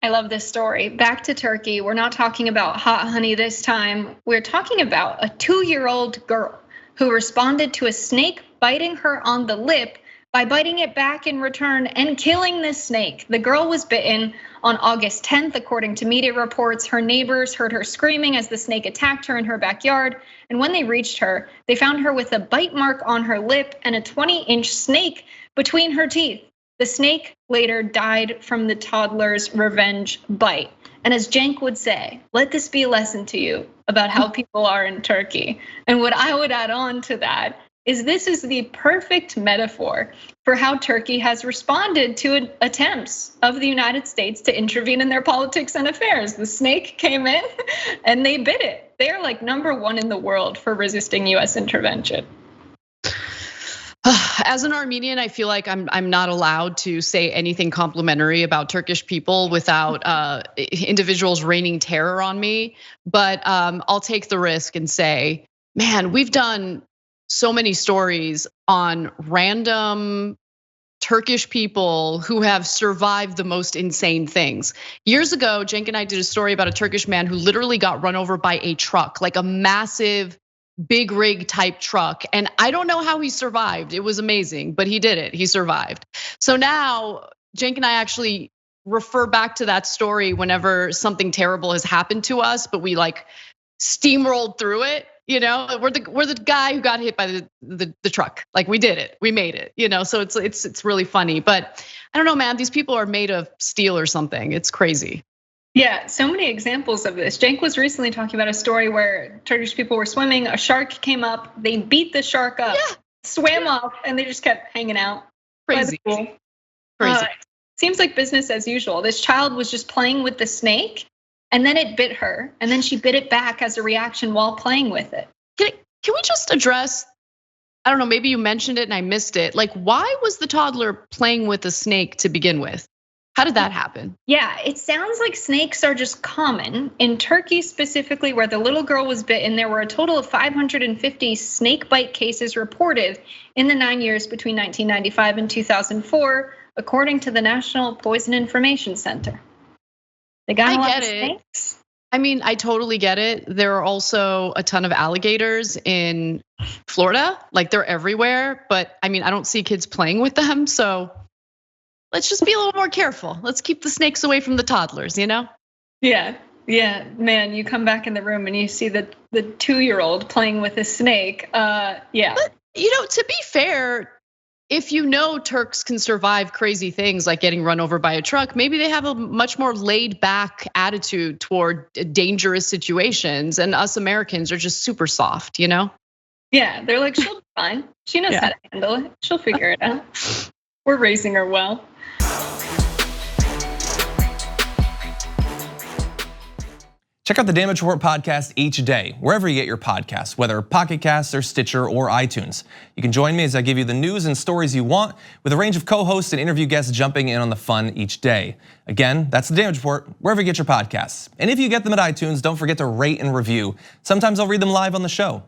I love this story. Back to Turkey. We're not talking about hot honey this time. We're talking about a 2-year-old girl who responded to a snake biting her on the lip by biting it back in return and killing this snake. The girl was bitten on August 10th, according to media reports. Her neighbors heard her screaming as the snake attacked her in her backyard. And when they reached her, they found her with a bite mark on her lip and a 20-inch snake between her teeth. The snake later died from the toddler's revenge bite. And as Cenk would say, let this be a lesson to you about how people are in Turkey. And what I would add on to that is this is the perfect metaphor for how Turkey has responded to attempts of the United States to intervene in their politics and affairs. The snake came in and they bit it. They are like #1 in the world for resisting US intervention. As an Armenian, I feel like I'm not allowed to say anything complimentary about Turkish people without individuals raining terror on me. But I'll take the risk and say, man, we've done so many stories on random Turkish people who have survived the most insane things. Years ago, Cenk and I did a story about a Turkish man who literally got run over by a truck, like a massive big rig type truck. And I don't know how he survived. It was amazing, but he did it, he survived. So now Cenk and I actually refer back to that story whenever something terrible has happened to us, but we like steamrolled through it. We're the guy who got hit by the truck. Like we did it, we made it. So it's really funny. But I don't know, man. These people are made of steel or something. It's crazy. Yeah, so many examples of this. Cenk was recently talking about a story where Turkish people were swimming. A shark came up. They beat the shark up, swam off, and they just kept hanging out. Crazy. Crazy. Seems like business as usual. This child was just playing with the snake. And then it bit her, and then she bit it back as a reaction while playing with it. Can we just address, I don't know, maybe you mentioned it and I missed it. Like, why was the toddler playing with a snake to begin with? How did that happen? Yeah, it sounds like snakes are just common. In Turkey specifically, where the little girl was bitten, there were a total of 550 snake bite cases reported in the 9 years between 1995 and 2004, according to the National Poison Information Center. They got a lot of snakes. I mean, I totally get it. There are also a ton of alligators in Florida, like they're everywhere. But I mean, I don't see kids playing with them. So let's just be a little more careful. Let's keep the snakes away from the toddlers, Yeah, man, you come back in the room and you see the 2-year-old playing with a snake. Yeah. But, to be fair, if Turks can survive crazy things like getting run over by a truck, maybe they have a much more laid back attitude toward dangerous situations. And us Americans are just super soft, Yeah, they're like, she'll be fine. She knows how to handle it. She'll figure it out. We're raising her well. Check out the Damage Report podcast each day, wherever you get your podcasts, whether Pocket Casts or Stitcher or iTunes. You can join me as I give you the news and stories you want, with a range of co-hosts and interview guests jumping in on the fun each day. Again, that's the Damage Report, wherever you get your podcasts. And if you get them at iTunes, don't forget to rate and review. Sometimes I'll read them live on the show.